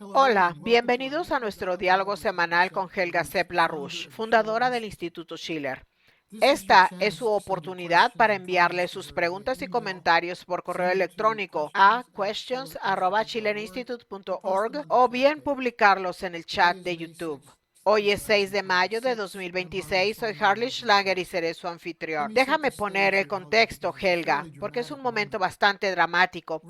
Hola, bienvenidos a nuestro diálogo semanal con Helga Sepp-LaRouche, fundadora del Instituto Schiller. Esta es su oportunidad para enviarle sus preguntas y comentarios por correo electrónico a questions@schillerinstitute.org o bien publicarlos en el chat de YouTube. Hoy es 6 de mayo de 2026, soy Harley Schlager y seré su anfitrión. Déjame poner el contexto, Helga, porque es un momento bastante dramático.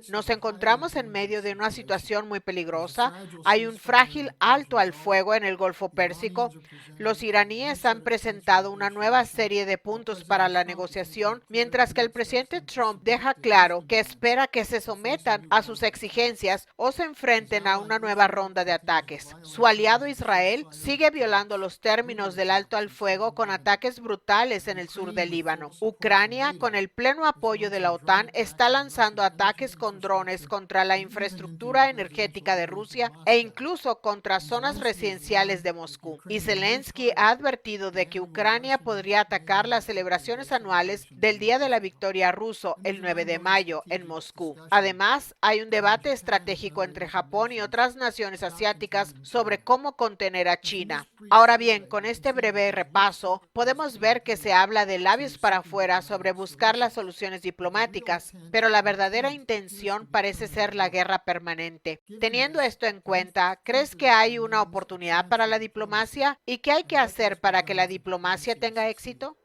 Nos encontramos en medio de una situación muy peligrosa. Hay un frágil alto al fuego en el Golfo Pérsico. Los iraníes han presentado una nueva serie de puntos para la negociación, mientras que el presidente Trump deja claro que espera que se sometan a sus exigencias o se enfrenten a una nueva ronda de ataques. Su aliado Israel sigue violando los términos del alto al fuego con ataques brutales en el sur del Líbano. Ucrania, con el pleno apoyo de la OTAN, está lanzando ataques con drones contra la infraestructura energética de Rusia e incluso contra zonas residenciales de Moscú. Y Zelensky ha advertido de que Ucrania podría atacar las celebraciones anuales del Día de la Victoria ruso el 9 de mayo en Moscú. Además, hay un debate estratégico entre Japón y otras naciones asiáticas sobre cómo contener a China. Ahora bien, con este breve repaso, podemos ver que se habla de labios para afuera sobre buscar las soluciones diplomáticas, pero la verdadera intención parece ser la guerra permanente. Teniendo esto en cuenta, ¿crees que hay una oportunidad para la diplomacia? ¿Y qué hay que hacer para que la diplomacia tenga éxito?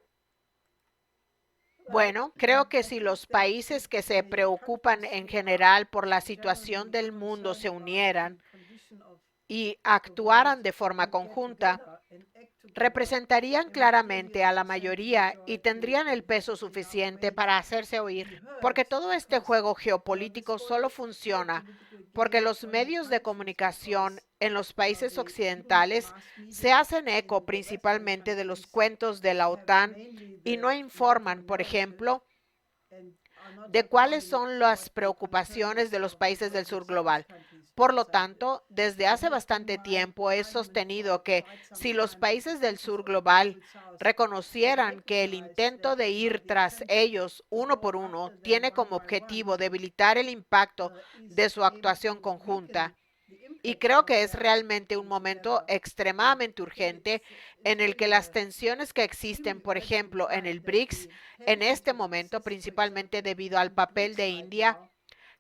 Bueno, creo que si los países que se preocupan en general por la situación del mundo se unieran y actuaran de forma conjunta, representarían claramente a la mayoría y tendrían el peso suficiente para hacerse oír. Porque todo este juego geopolítico solo funciona porque los medios de comunicación en los países occidentales se hacen eco principalmente de los cuentos de la OTAN y no informan, por ejemplo, de cuáles son las preocupaciones de los países del sur global. Por lo tanto, desde hace bastante tiempo he sostenido que si los países del sur global reconocieran que el intento de ir tras ellos uno por uno tiene como objetivo debilitar el impacto de su actuación conjunta, y creo que es realmente un momento extremadamente urgente en el que las tensiones que existen, por ejemplo, en el BRICS, en este momento, principalmente debido al papel de India,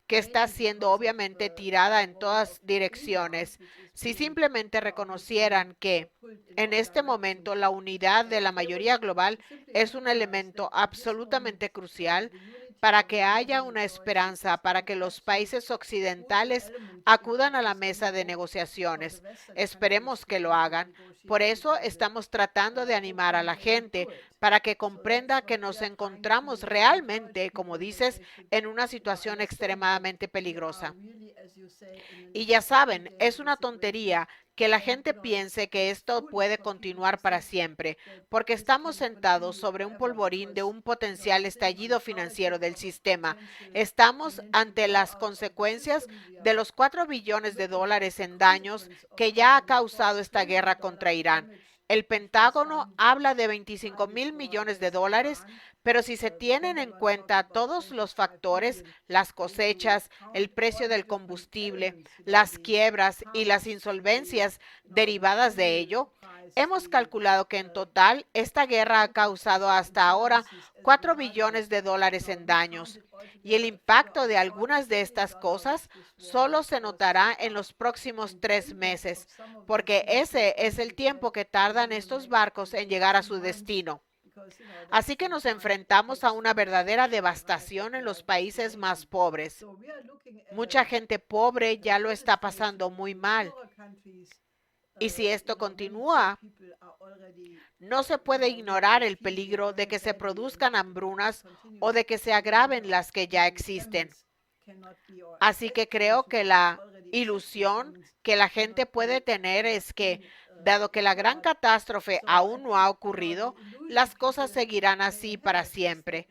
que está siendo obviamente tirada en todas direcciones, si simplemente reconocieran que en este momento la unidad de la mayoría global es un elemento absolutamente crucial para que haya una esperanza para que los países occidentales acudan a la mesa de negociaciones. Esperemos que lo hagan. Por eso estamos tratando de animar a la gente para que comprenda que nos encontramos realmente, como dices, en una situación extremadamente peligrosa. Y ya saben, es una tontería que la gente piense que esto puede continuar para siempre, porque estamos sentados sobre un polvorín de un potencial estallido financiero del sistema. Estamos ante las consecuencias de los 4 billones de dólares en daños que ya ha causado esta guerra contra Irán. El Pentágono habla de 25.000 millones de dólares, pero si se tienen en cuenta todos los factores, las cosechas, el precio del combustible, las quiebras y las insolvencias derivadas de ello, hemos calculado que en total esta guerra ha causado hasta ahora 4 billones de dólares en daños, y el impacto de algunas de estas cosas solo se notará en los próximos 3 meses, porque ese es el tiempo que tardan estos barcos en llegar a su destino. Así que nos enfrentamos a una verdadera devastación en los países más pobres. Mucha gente pobre ya lo está pasando muy mal. Y si esto continúa, no se puede ignorar el peligro de que se produzcan hambrunas o de que se agraven las que ya existen. Así que creo que la ilusión que la gente puede tener es que, dado que la gran catástrofe aún no ha ocurrido, las cosas seguirán así para siempre.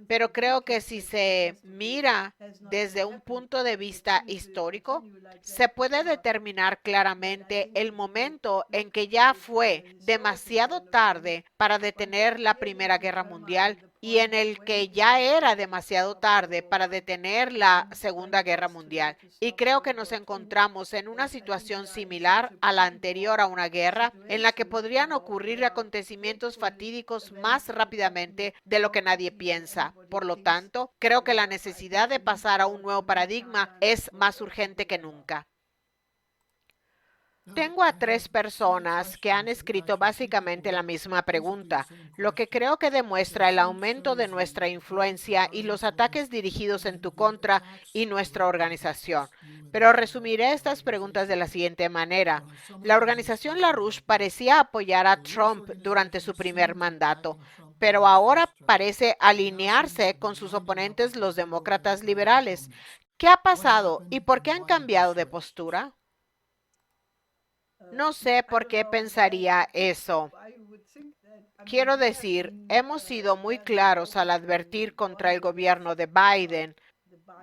Pero creo que si se mira desde un punto de vista histórico, se puede determinar claramente el momento en que ya fue demasiado tarde para detener la Primera Guerra Mundial y en el que ya era demasiado tarde para detener la Segunda Guerra Mundial. Y creo que nos encontramos en una situación similar a la anterior a una guerra, en la que podrían ocurrir acontecimientos fatídicos más rápidamente de lo que nadie piensa. Por lo tanto, creo que la necesidad de pasar a un nuevo paradigma es más urgente que nunca. Tengo a 3 personas que han escrito básicamente la misma pregunta, lo que creo que demuestra el aumento de nuestra influencia y los ataques dirigidos en tu contra y nuestra organización. Pero resumiré estas preguntas de la siguiente manera. La organización LaRouche parecía apoyar a Trump durante su primer mandato, pero ahora parece alinearse con sus oponentes, los demócratas liberales. ¿Qué ha pasado y por qué han cambiado de postura? No sé por qué pensaría eso. Quiero decir, hemos sido muy claros al advertir contra el gobierno de Biden,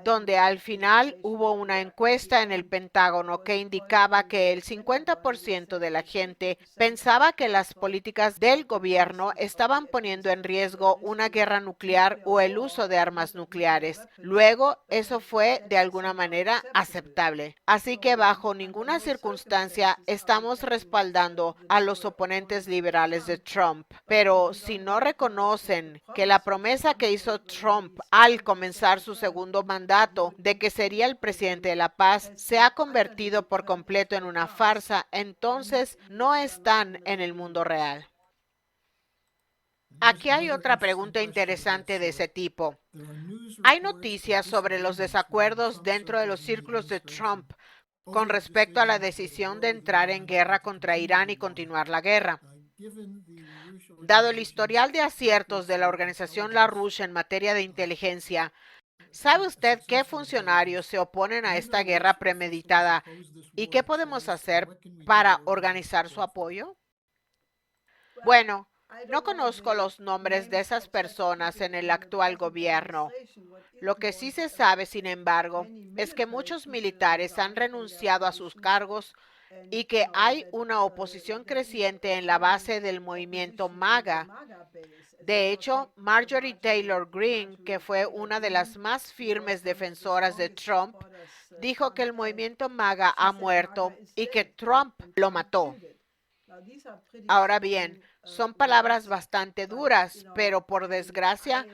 donde al final hubo una encuesta en el Pentágono que indicaba que el 50% de la gente pensaba que las políticas del gobierno estaban poniendo en riesgo una guerra nuclear o el uso de armas nucleares. Luego, eso fue de alguna manera aceptable. Así que bajo ninguna circunstancia estamos respaldando a los oponentes liberales de Trump. Pero si no reconocen que la promesa que hizo Trump al comenzar su segundo mandato de que sería el presidente de la paz se ha convertido por completo en una farsa, entonces no están en el mundo real. Aquí hay otra pregunta interesante de ese tipo. Hay noticias sobre los desacuerdos dentro de los círculos de Trump con respecto a la decisión de entrar en guerra contra Irán y continuar la guerra. Dado el historial de aciertos de la organización LaRouche en materia de inteligencia, ¿sabe usted qué funcionarios se oponen a esta guerra premeditada y qué podemos hacer para organizar su apoyo? Bueno, no conozco los nombres de esas personas en el actual gobierno. Lo que sí se sabe, sin embargo, es que muchos militares han renunciado a sus cargos y que hay una oposición creciente en la base del movimiento MAGA. De hecho, Marjorie Taylor Greene, que fue una de las más firmes defensoras de Trump, dijo que el movimiento MAGA ha muerto y que Trump lo mató. Ahora bien, son palabras bastante duras, pero por desgracia,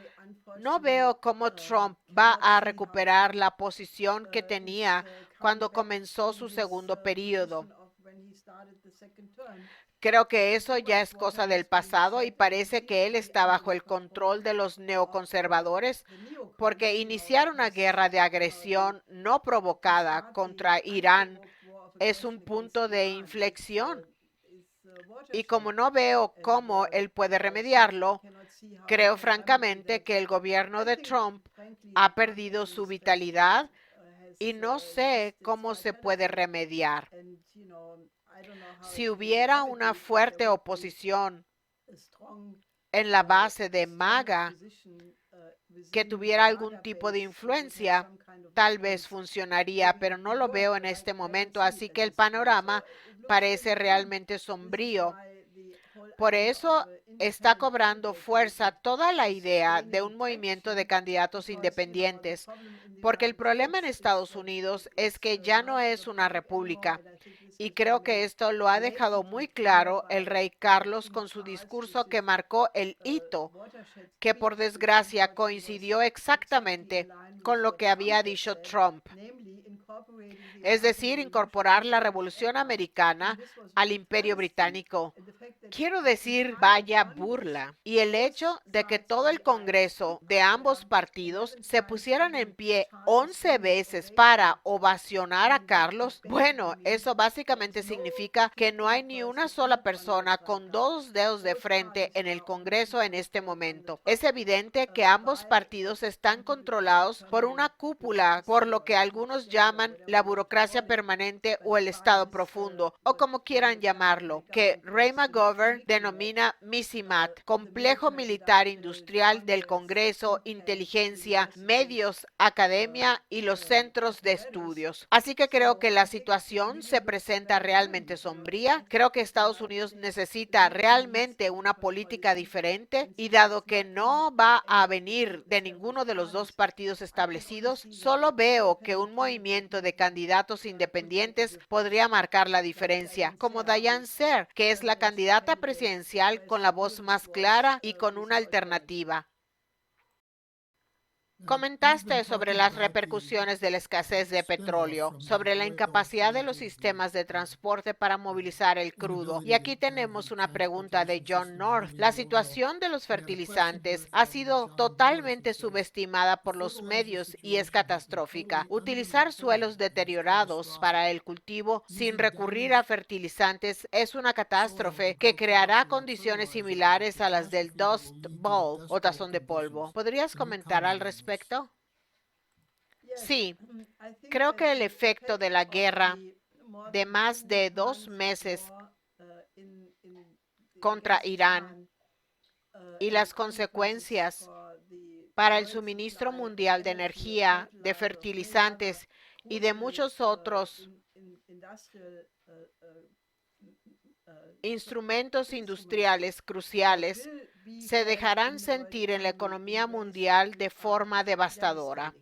no veo cómo Trump va a recuperar la posición que tenía cuando comenzó su segundo periodo. Creo que eso ya es cosa del pasado y parece que él está bajo el control de los neoconservadores porque iniciar una guerra de agresión no provocada contra Irán es un punto de inflexión. Y como no veo cómo él puede remediarlo, creo francamente que el gobierno de Trump ha perdido su vitalidad y no sé cómo se puede remediar. Si hubiera una fuerte oposición en la base de MAGA que tuviera algún tipo de influencia, tal vez funcionaría, pero no lo veo en este momento, así que el panorama parece realmente sombrío. Por eso está cobrando fuerza toda la idea de un movimiento de candidatos independientes, porque el problema en Estados Unidos es que ya no es una república. Y creo que esto lo ha dejado muy claro el rey Carlos con su discurso que marcó el hito, que por desgracia coincidió exactamente con lo que había dicho Trump. Es decir, incorporar la Revolución Americana al Imperio Británico. Quiero decir, vaya burla. Y el hecho de que todo el Congreso de ambos partidos se pusieran en pie 11 veces para ovacionar a Carlos, bueno, eso básicamente significa que no hay ni una sola persona con 2 dedos de frente en el Congreso en este momento. Es evidente que ambos partidos están controlados por una cúpula, por lo que algunos llaman la burocracia permanente o el Estado profundo, o como quieran llamarlo, que Ray McGovern Glover denomina MISIMAT, Complejo Militar Industrial del Congreso, Inteligencia, Medios, Academia y los centros de estudios. Así que creo que la situación se presenta realmente sombría. Creo que Estados Unidos necesita realmente una política diferente y dado que no va a venir de ninguno de los dos partidos establecidos, solo veo que un movimiento de candidatos independientes podría marcar la diferencia, como Diane Sare, que es la candidata presidencial con la voz más clara y con una alternativa. Comentaste sobre las repercusiones de la escasez de petróleo, sobre la incapacidad de los sistemas de transporte para movilizar el crudo. Y aquí tenemos una pregunta de John North. La situación de los fertilizantes ha sido totalmente subestimada por los medios y es catastrófica. Utilizar suelos deteriorados para el cultivo sin recurrir a fertilizantes es una catástrofe que creará condiciones similares a las del Dust Bowl o tazón de polvo. ¿Podrías comentar al respecto? Sí, creo que el efecto de la guerra de más de 2 meses contra Irán y las consecuencias para el suministro mundial de energía, de fertilizantes y de muchos otros instrumentos industriales cruciales se dejarán sentir en la economía mundial de forma devastadora.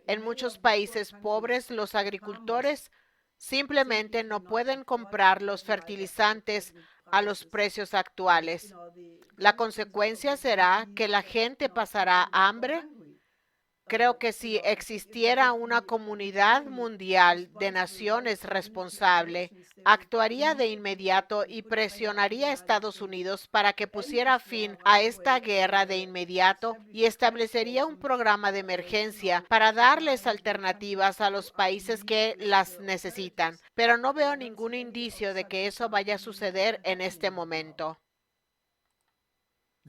En muchos países pobres, los agricultores simplemente no pueden comprar los fertilizantes a los precios actuales. La consecuencia será que la gente pasará hambre. Creo que si existiera una comunidad mundial de naciones responsable, actuaría de inmediato y presionaría a Estados Unidos para que pusiera fin a esta guerra de inmediato y establecería un programa de emergencia para darles alternativas a los países que las necesitan. Pero no veo ningún indicio de que eso vaya a suceder en este momento.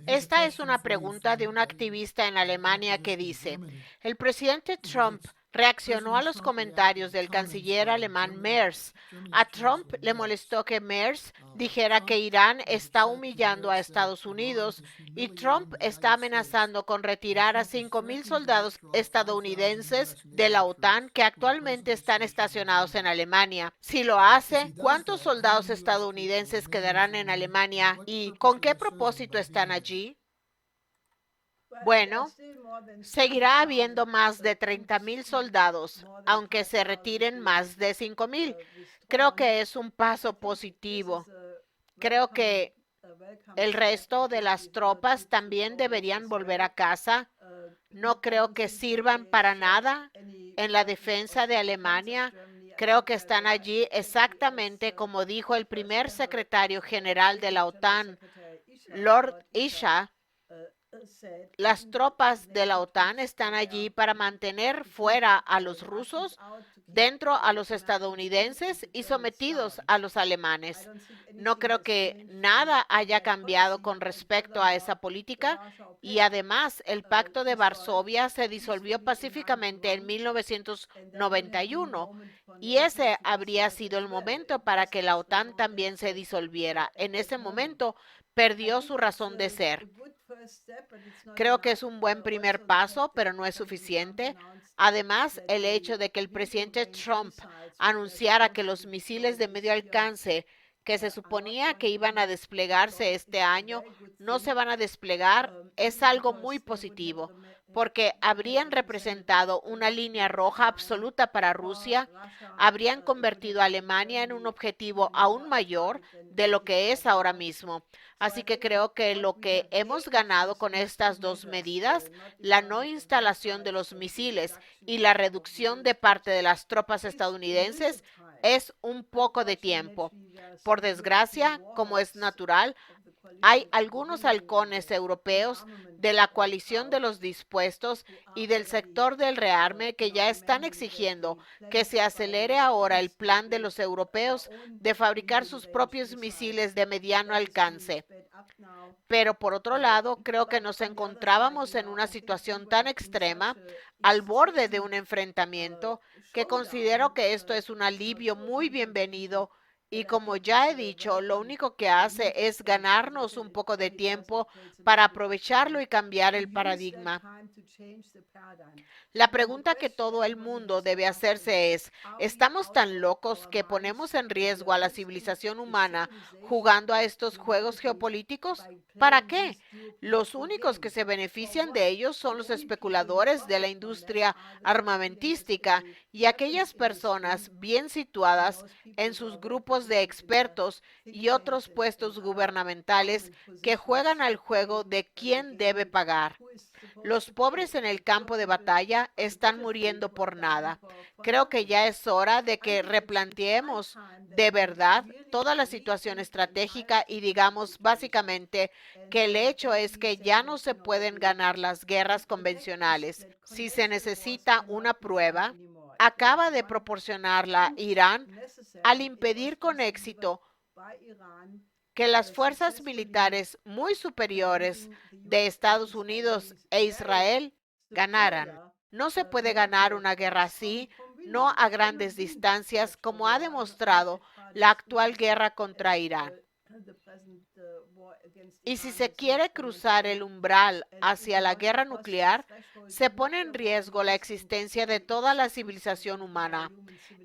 Esta es una pregunta de un activista en Alemania que dice, el presidente Trump reaccionó a los comentarios del canciller alemán Merz. A Trump le molestó que Merz dijera que Irán está humillando a Estados Unidos y Trump está amenazando con retirar a 5,000 soldados estadounidenses de la OTAN que actualmente están estacionados en Alemania. Si lo hace, ¿cuántos soldados estadounidenses quedarán en Alemania y con qué propósito están allí? Bueno, seguirá habiendo más de 30,000 soldados, aunque se retiren más de 5,000. Creo que es un paso positivo. Creo que el resto de las tropas también deberían volver a casa. No creo que sirvan para nada en la defensa de Alemania. Creo que están allí exactamente como dijo el primer secretario general de la OTAN, Lord Isha. Las tropas de la OTAN están allí para mantener fuera a los rusos, dentro a los estadounidenses y sometidos a los alemanes. No creo que nada haya cambiado con respecto a esa política y además el Pacto de Varsovia se disolvió pacíficamente en 1991 y ese habría sido el momento para que la OTAN también se disolviera. En ese momento perdió su razón de ser. Creo que es un buen primer paso, pero no es suficiente. Además, el hecho de que el presidente Trump anunciara que los misiles de medio alcance que se suponía que iban a desplegarse este año no se van a desplegar es algo muy positivo, porque habrían representado una línea roja absoluta para Rusia, habrían convertido a Alemania en un objetivo aún mayor de lo que es ahora mismo. Así que creo que lo que hemos ganado con estas dos medidas, la no instalación de los misiles y la reducción de parte de las tropas estadounidenses, es un poco de tiempo. Por desgracia, como es natural, hay algunos halcones europeos de la coalición de los dispuestos y del sector del rearme que ya están exigiendo que se acelere ahora el plan de los europeos de fabricar sus propios misiles de mediano alcance. Pero por otro lado, creo que nos encontrábamos en una situación tan extrema, al borde de un enfrentamiento, que considero que esto es un alivio muy bienvenido Y como ya he dicho, lo único que hace es ganarnos un poco de tiempo para aprovecharlo y cambiar el paradigma. La pregunta que todo el mundo debe hacerse es, ¿estamos tan locos que ponemos en riesgo a la civilización humana jugando a estos juegos geopolíticos? ¿Para qué? Los únicos que se benefician de ellos son los especuladores de la industria armamentística y aquellas personas bien situadas en sus grupos de expertos y otros puestos gubernamentales que juegan al juego de quién debe pagar. Los pobres en el campo de batalla están muriendo por nada. Creo que ya es hora de que replanteemos de verdad toda la situación estratégica y digamos básicamente que el hecho es que ya no se pueden ganar las guerras convencionales. Si se necesita una prueba, acaba de proporcionarla Irán al impedir con éxito que las fuerzas militares muy superiores de Estados Unidos e Israel ganaran. No se puede ganar una guerra así, no a grandes distancias, como ha demostrado la actual guerra contra Irán. Y si se quiere cruzar el umbral hacia la guerra nuclear, se pone en riesgo la existencia de toda la civilización humana.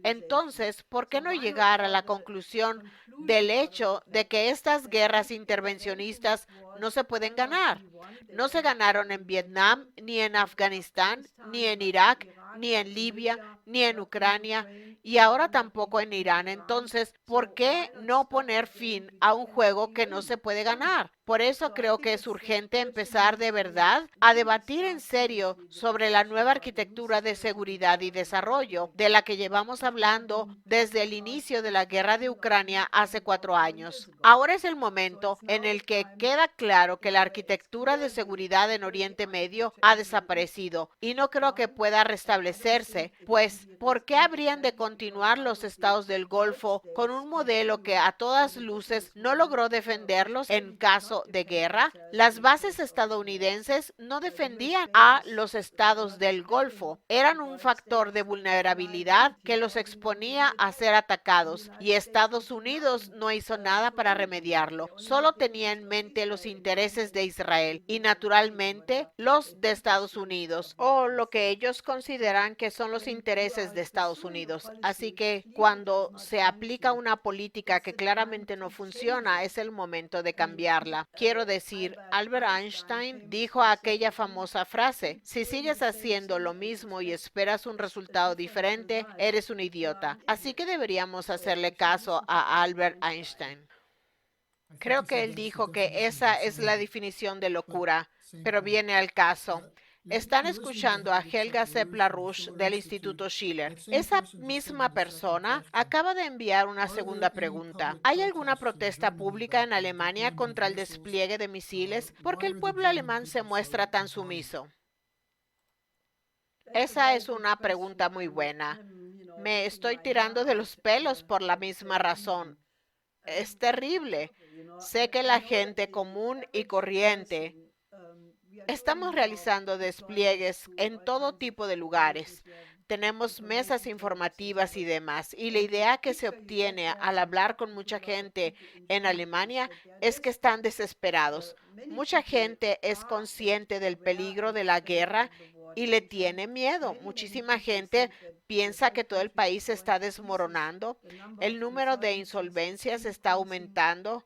Entonces, ¿por qué no llegar a la conclusión del hecho de que estas guerras intervencionistas no se pueden ganar? No se ganaron en Vietnam, ni en Afganistán, ni en Irak, ni en Libia, ni en Ucrania, y ahora tampoco en Irán. Entonces, ¿por qué no poner fin a un juego que no se puede ganar? Por eso creo que es urgente empezar de verdad a debatir en serio sobre la nueva arquitectura de seguridad y desarrollo, de la que llevamos hablando desde el inicio de la guerra de Ucrania hace 4 años. Ahora es el momento en el que queda claro que la arquitectura de seguridad en Oriente Medio ha desaparecido y no creo que pueda restablecerse, pues ¿por qué habrían de continuar los estados del Golfo con un modelo que a todas luces no logró defenderlos en caso de guerra? Las bases estadounidenses no defendían a los estados del Golfo, eran un factor de vulnerabilidad que los exponía a ser atacados y Estados Unidos no hizo nada para remediarlo, solo tenía en mente los intereses de Israel y naturalmente los de Estados Unidos, o lo que ellos consideran que son los intereses de Estados Unidos. Así que cuando se aplica una política que claramente no funciona, es el momento de cambiarla. Quiero decir, Albert Einstein dijo aquella famosa frase, si sigues haciendo lo mismo y esperas un resultado diferente, eres un idiota. Así que deberíamos hacerle caso a Albert Einstein. Creo que él dijo que esa es la definición de locura, pero viene al caso. Están escuchando a Helga Sepp-LaRouche del Instituto Schiller. Esa misma persona acaba de enviar una segunda pregunta. ¿Hay alguna protesta pública en Alemania contra el despliegue de misiles? ¿Por qué el pueblo alemán se muestra tan sumiso? Esa es una pregunta muy buena. Me estoy tirando de los pelos por la misma razón. Es terrible. Sé que la gente común y corriente estamos realizando despliegues en todo tipo de lugares. Tenemos mesas informativas y demás. Y la idea que se obtiene al hablar con mucha gente en Alemania es que están desesperados. Mucha gente es consciente del peligro de la guerra y le tiene miedo. Muchísima gente piensa que todo el país se está desmoronando. El número de insolvencias está aumentando.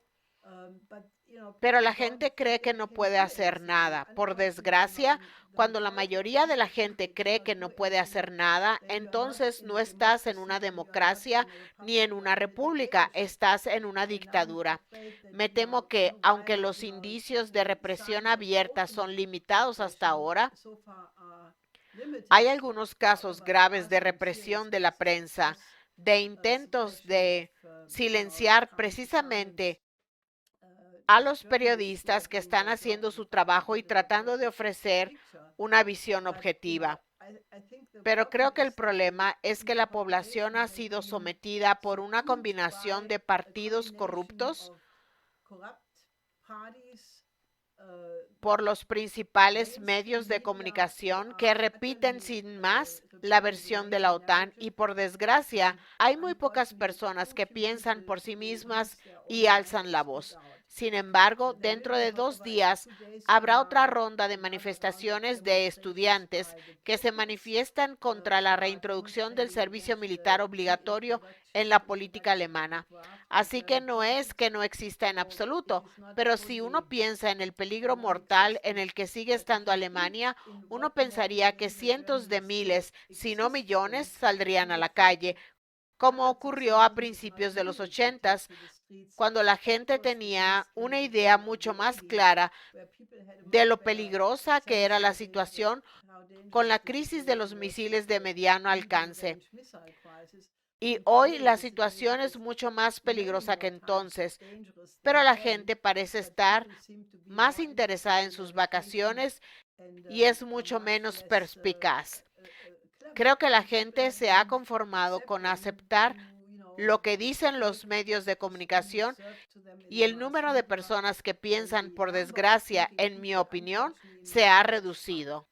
Pero la gente cree que no puede hacer nada. Por desgracia, cuando la mayoría de la gente cree que no puede hacer nada, entonces no estás en una democracia ni en una república, estás en una dictadura. Me temo que, aunque los indicios de represión abierta son limitados hasta ahora, hay algunos casos graves de represión de la prensa, de intentos de silenciar precisamente a los periodistas que están haciendo su trabajo y tratando de ofrecer una visión objetiva. Pero creo que el problema es que la población ha sido sometida por una combinación de partidos corruptos, por los principales medios de comunicación que repiten sin más la versión de la OTAN y, por desgracia, hay muy pocas personas que piensan por sí mismas y alzan la voz. Sin embargo, dentro de 2 días habrá otra ronda de manifestaciones de estudiantes que se manifiestan contra la reintroducción del servicio militar obligatorio en la política alemana. Así que no es que no exista en absoluto, pero si uno piensa en el peligro mortal en el que sigue estando Alemania, uno pensaría que cientos de miles, si no millones, saldrían a la calle, como ocurrió a principios de los 80, cuando la gente tenía una idea mucho más clara de lo peligrosa que era la situación con la crisis de los misiles de mediano alcance. Y hoy la situación es mucho más peligrosa que entonces, pero la gente parece estar más interesada en sus vacaciones y es mucho menos perspicaz. Creo que la gente se ha conformado con aceptar lo que dicen los medios de comunicación y el número de personas que piensan, por desgracia, en mi opinión, se ha reducido.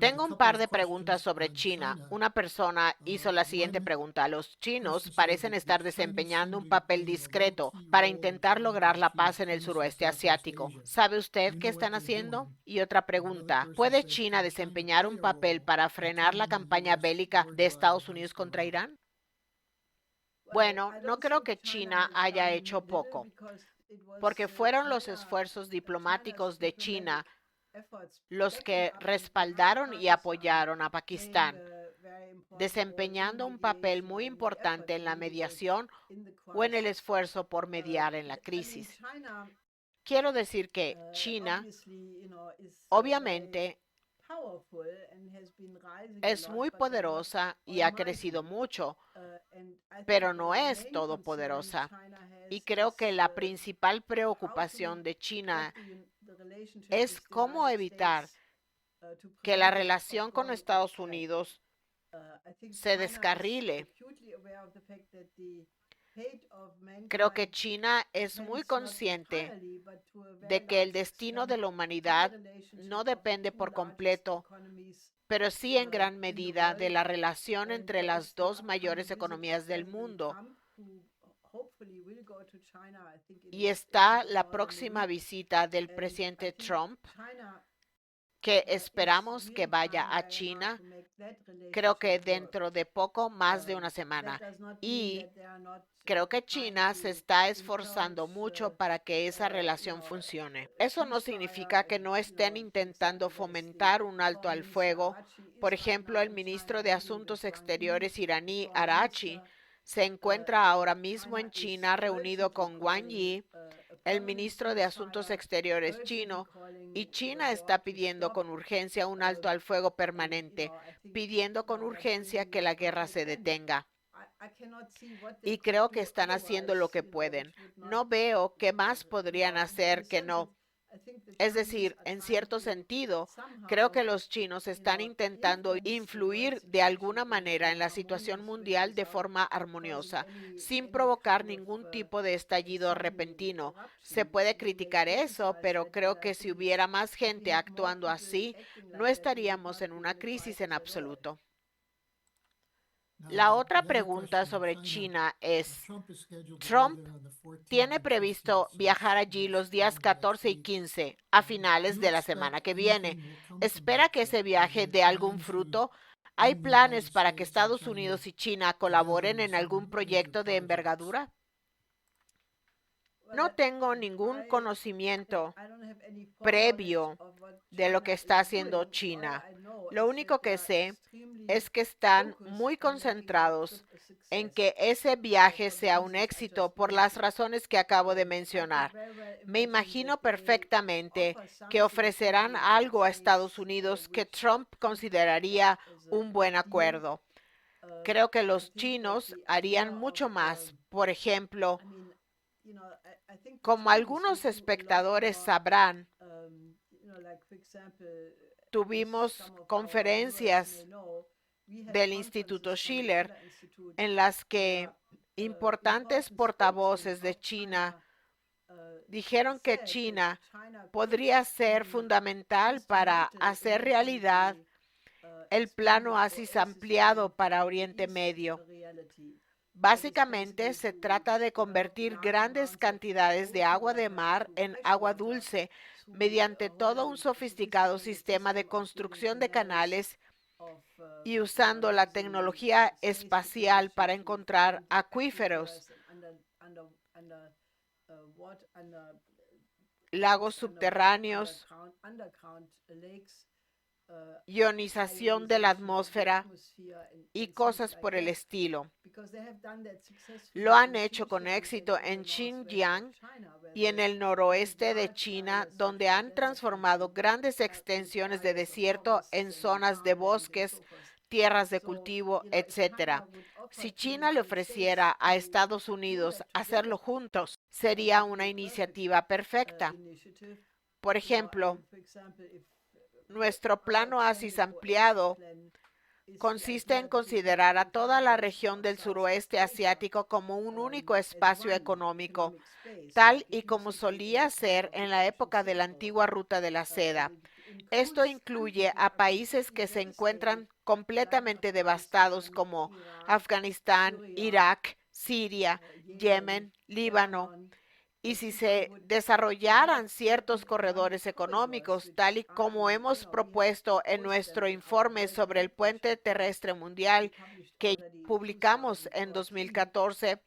Tengo un par de preguntas sobre China. Una persona hizo la siguiente pregunta. Los chinos parecen estar desempeñando un papel discreto para intentar lograr la paz en el suroeste asiático. ¿Sabe usted qué están haciendo? Y otra pregunta. ¿Puede China desempeñar un papel para frenar la campaña bélica de Estados Unidos contra Irán? Bueno, no creo que China haya hecho poco, porque fueron los esfuerzos diplomáticos de China los que respaldaron y apoyaron a Pakistán, desempeñando un papel muy importante en la mediación o en el esfuerzo por mediar en la crisis. Quiero decir que China, obviamente, es muy poderosa y ha crecido mucho, pero no es todopoderosa. Y creo que la principal preocupación de China es cómo evitar que la relación con Estados Unidos se descarrile. Creo que China es muy consciente de que el destino de la humanidad no depende por completo, pero sí en gran medida de la relación entre las dos mayores economías del mundo. Y está la próxima visita del presidente Trump, que esperamos que vaya a China, creo que dentro de poco más de una semana. Y creo que China se está esforzando mucho para que esa relación funcione. Eso no significa que no estén intentando fomentar un alto al fuego. Por ejemplo, el ministro de Asuntos Exteriores iraní, Araghchi, se encuentra ahora mismo en China reunido con Wang Yi, el ministro de Asuntos Exteriores chino, y China está pidiendo con urgencia un alto al fuego permanente, pidiendo con urgencia que la guerra se detenga. Y creo que están haciendo lo que pueden. No veo qué más podrían hacer que no. Es decir, en cierto sentido, creo que los chinos están intentando influir de alguna manera en la situación mundial de forma armoniosa, sin provocar ningún tipo de estallido repentino. Se puede criticar eso, pero creo que si hubiera más gente actuando así, no estaríamos en una crisis en absoluto. La otra pregunta sobre China es, Trump tiene previsto viajar allí los días 14 y 15 a finales de la semana que viene. ¿Espera que ese viaje dé algún fruto? ¿Hay planes para que Estados Unidos y China colaboren en algún proyecto de envergadura? No tengo ningún conocimiento previo de lo que está haciendo China. Lo único que sé es que están muy concentrados en que ese viaje sea un éxito por las razones que acabo de mencionar. Me imagino perfectamente que ofrecerán algo a Estados Unidos que Trump consideraría un buen acuerdo. Creo que los chinos harían mucho más. Por ejemplo, como algunos espectadores sabrán, tuvimos conferencias del Instituto Schiller en las que importantes portavoces de China dijeron que China podría ser fundamental para hacer realidad el Plano ASIS ampliado para Oriente Medio. Básicamente, se trata de convertir grandes cantidades de agua de mar en agua dulce mediante todo un sofisticado sistema de construcción de canales y usando la tecnología espacial para encontrar acuíferos, lagos subterráneos, ionización de la atmósfera y cosas por el estilo. Lo han hecho con éxito en Xinjiang y en el noroeste de China, donde han transformado grandes extensiones de desierto en zonas de bosques, tierras de cultivo, etc. Si China le ofreciera a Estados Unidos hacerlo juntos, sería una iniciativa perfecta. Por ejemplo, nuestro Plano ASIS ampliado consiste en considerar a toda la región del suroeste asiático como un único espacio económico, tal y como solía ser en la época de la antigua Ruta de la Seda. Esto incluye a países que se encuentran completamente devastados como Afganistán, Irak, Siria, Yemen, Líbano. Y si se desarrollaran ciertos corredores económicos, tal y como hemos propuesto en nuestro informe sobre el puente terrestre mundial que publicamos en 2014,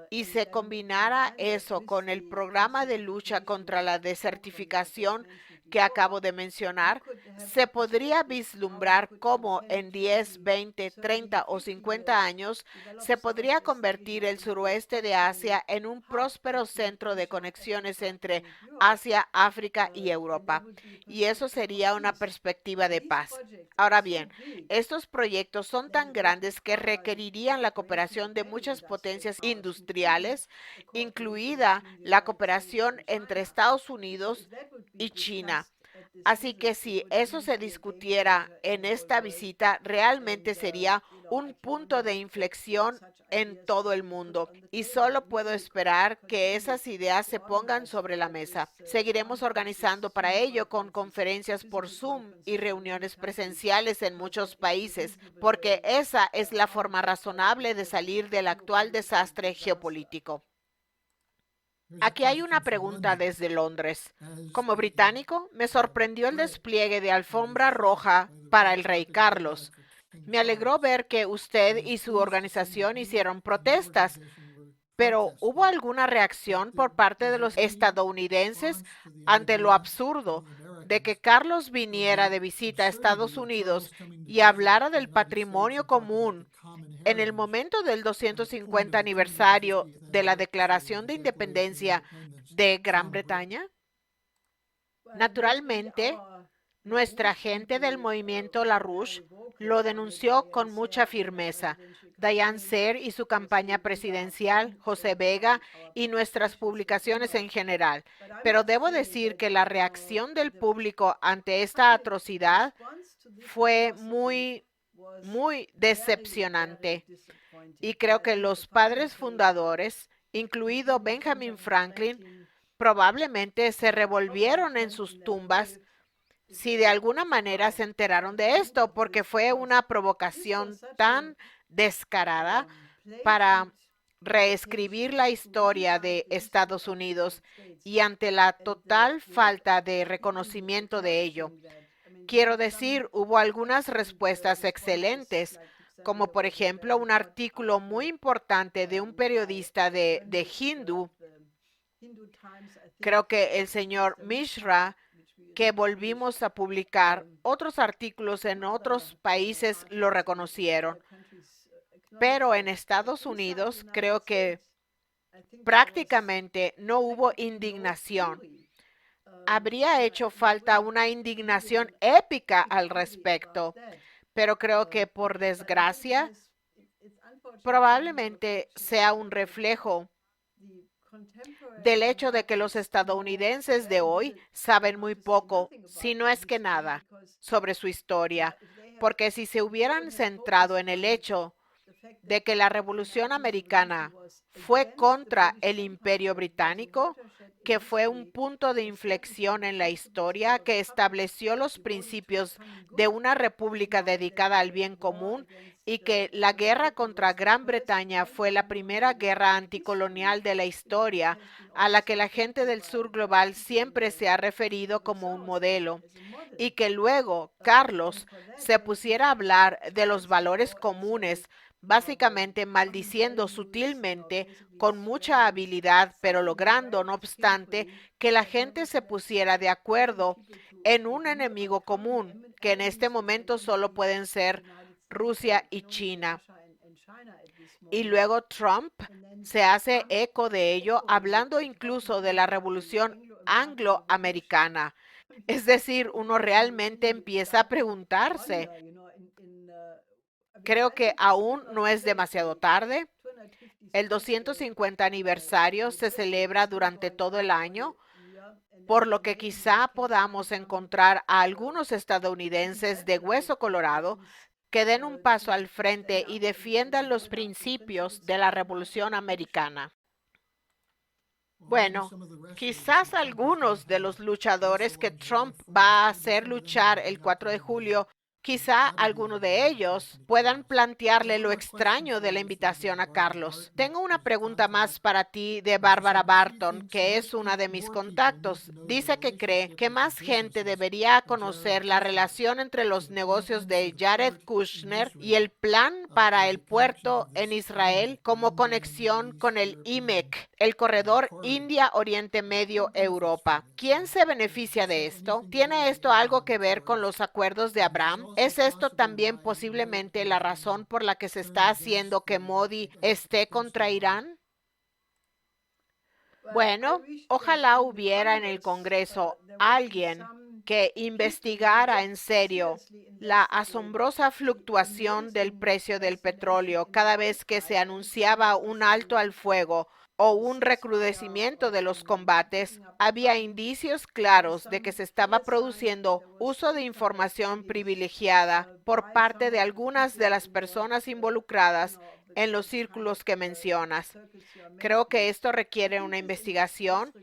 y se combinara eso con el programa de lucha contra la desertificación que acabo de mencionar, se podría vislumbrar cómo en 10, 20, 30 o 50 años se podría convertir el suroeste de Asia en un próspero centro de conexiones entre Asia, África y Europa. Y eso sería una perspectiva de paz. Ahora bien, estos proyectos son tan grandes que requerirían la cooperación de muchas potencias industriales, incluida la cooperación entre Estados Unidos y China. Así que si eso se discutiera en esta visita, realmente sería un punto de inflexión en todo el mundo, y solo puedo esperar que esas ideas se pongan sobre la mesa. Seguiremos organizando para ello con conferencias por Zoom y reuniones presenciales en muchos países, porque esa es la forma razonable de salir del actual desastre geopolítico. Aquí hay una pregunta desde Londres. Como británico, me sorprendió el despliegue de alfombra roja para el rey Carlos. Me alegró ver que usted y su organización hicieron protestas, pero ¿hubo alguna reacción por parte de los estadounidenses ante lo absurdo de que Carlos viniera de visita a Estados Unidos y hablara del patrimonio común en el momento del 250 aniversario de la Declaración de Independencia de Gran Bretaña? Naturalmente, nuestra gente del movimiento LaRouche lo denunció con mucha firmeza. Diane Ser y su campaña presidencial, José Vega y nuestras publicaciones en general. Pero debo decir que la reacción del público ante esta atrocidad fue muy decepcionante. Y creo que los padres fundadores, incluido Benjamin Franklin, probablemente se revolvieron en sus tumbas si de alguna manera se enteraron de esto, porque fue una provocación tan descarada para reescribir la historia de Estados Unidos y ante la total falta de reconocimiento de ello. Quiero decir, hubo algunas respuestas excelentes, como por ejemplo un artículo muy importante de un periodista de Hindu, creo que el señor Mishra, que volvimos a publicar. Otros artículos en otros países lo reconocieron, pero en Estados Unidos creo que prácticamente no hubo indignación. Habría hecho falta una indignación épica al respecto, pero creo que por desgracia probablemente sea un reflejo del hecho de que los estadounidenses de hoy saben muy poco, si no es que nada, sobre su historia, porque si se hubieran centrado en el hecho de que la Revolución Americana fue contra el Imperio Británico, que fue un punto de inflexión en la historia que estableció los principios de una república dedicada al bien común y que la guerra contra Gran Bretaña fue la primera guerra anticolonial de la historia a la que la gente del sur global siempre se ha referido como un modelo, y que luego Carlos se pusiera a hablar de los valores comunes, básicamente maldiciendo sutilmente, con mucha habilidad, pero logrando, no obstante, que la gente se pusiera de acuerdo en un enemigo común, que en este momento solo pueden ser Rusia y China. Y luego Trump se hace eco de ello, hablando incluso de la revolución angloamericana. Es decir, uno realmente empieza a preguntarse, creo que aún no es demasiado tarde. El 250 aniversario se celebra durante todo el año, por lo que quizá podamos encontrar a algunos estadounidenses de hueso colorado que den un paso al frente y defiendan los principios de la Revolución Americana. Bueno, quizás algunos de los luchadores que Trump va a hacer luchar el 4 de julio, quizá algunos de ellos puedan plantearle lo extraño de la invitación a Carlos. Tengo una pregunta más para ti de Barbara Barton, que es una de mis contactos. Dice que cree que más gente debería conocer la relación entre los negocios de Jared Kushner y el plan para el puerto en Israel como conexión con el IMEC, el corredor India, Oriente Medio, Europa. ¿Quién se beneficia de esto? ¿Tiene esto algo que ver con los acuerdos de Abraham? ¿Es esto también posiblemente la razón por la que se está haciendo que Modi esté contra Irán? Bueno, ojalá hubiera en el Congreso alguien que investigara en serio la asombrosa fluctuación del precio del petróleo cada vez que se anunciaba un alto al fuego o un recrudecimiento de los combates. Había indicios claros de que se estaba produciendo uso de información privilegiada por parte de algunas de las personas involucradas en los círculos que mencionas. Creo que esto requiere una investigación,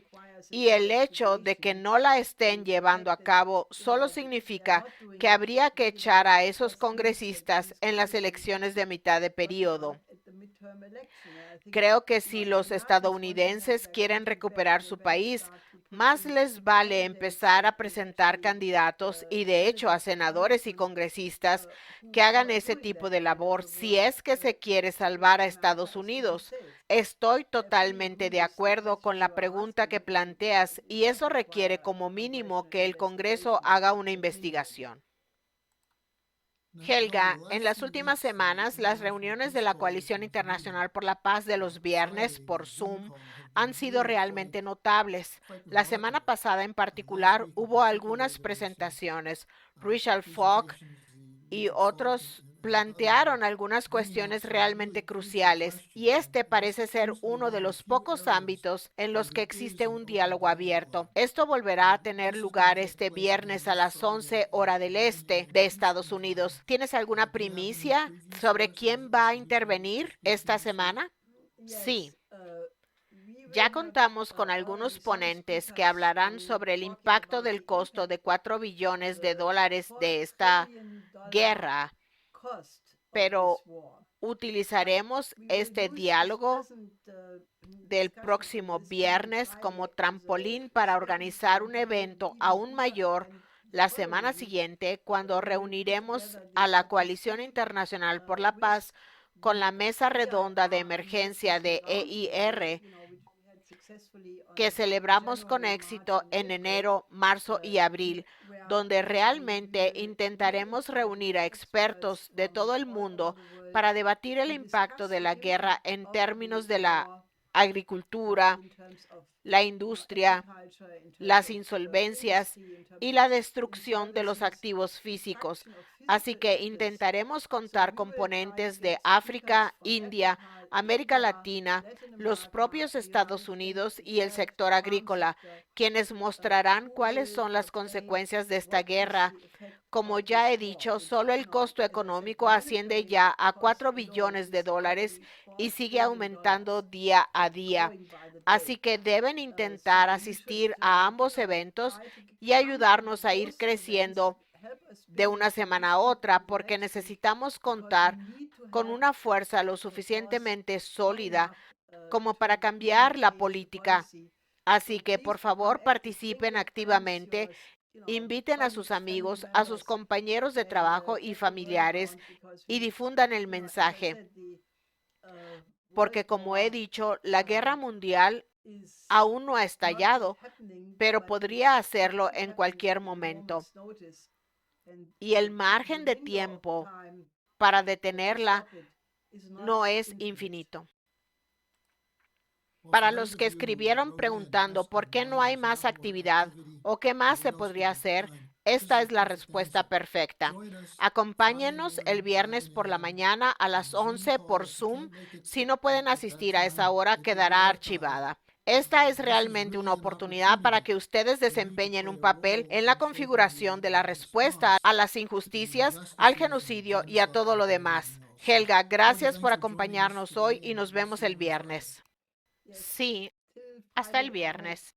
y el hecho de que no la estén llevando a cabo solo significa que habría que echar a esos congresistas en las elecciones de mitad de periodo. Creo que si los estadounidenses quieren recuperar su país, más les vale empezar a presentar candidatos y de hecho a senadores y congresistas que hagan ese tipo de labor si es que se quiere salvar a Estados Unidos. Estoy totalmente de acuerdo con la pregunta que planteas, y eso requiere como mínimo que el Congreso haga una investigación. Helga, en las últimas semanas, las reuniones de la Coalición Internacional por la Paz de los viernes por Zoom han sido realmente notables. La semana pasada en particular hubo algunas presentaciones. Richard Falk y otros plantearon algunas cuestiones realmente cruciales, y este parece ser uno de los pocos ámbitos en los que existe un diálogo abierto. Esto volverá a tener lugar este viernes a las 11 hora del este de Estados Unidos. ¿Tienes alguna primicia sobre quién va a intervenir esta semana? Sí. Ya contamos con algunos ponentes que hablarán sobre el impacto del costo de 4 billones de dólares de esta guerra, pero utilizaremos este diálogo del próximo viernes como trampolín para organizar un evento aún mayor la semana siguiente, cuando reuniremos a la Coalición Internacional por la Paz con la mesa redonda de emergencia de EIR, que celebramos con éxito en enero, marzo y abril, donde realmente intentaremos reunir a expertos de todo el mundo para debatir el impacto de la guerra en términos de la agricultura, la industria, las insolvencias y la destrucción de los activos físicos. Así que intentaremos contar con ponentes de África, India, América Latina, los propios Estados Unidos y el sector agrícola, quienes mostrarán cuáles son las consecuencias de esta guerra. Como ya he dicho, solo el costo económico asciende ya a 4 billones de dólares y sigue aumentando día a día. Así que deben intentar asistir a ambos eventos y ayudarnos a ir creciendo de una semana a otra, porque necesitamos contar con una fuerza lo suficientemente sólida como para cambiar la política. Así que, por favor, participen activamente, inviten a sus amigos, a sus compañeros de trabajo y familiares y difundan el mensaje, porque como he dicho, la guerra mundial aún no ha estallado, pero podría hacerlo en cualquier momento. Y el margen de tiempo para detenerla no es infinito. Para los que escribieron preguntando por qué no hay más actividad o qué más se podría hacer, esta es la respuesta perfecta. Acompáñenos el viernes por la mañana a las 11 por Zoom. Si no pueden asistir a esa hora, quedará archivada. Esta es realmente una oportunidad para que ustedes desempeñen un papel en la configuración de la respuesta a las injusticias, al genocidio y a todo lo demás. Helga, gracias por acompañarnos hoy y nos vemos el viernes. Sí, hasta el viernes.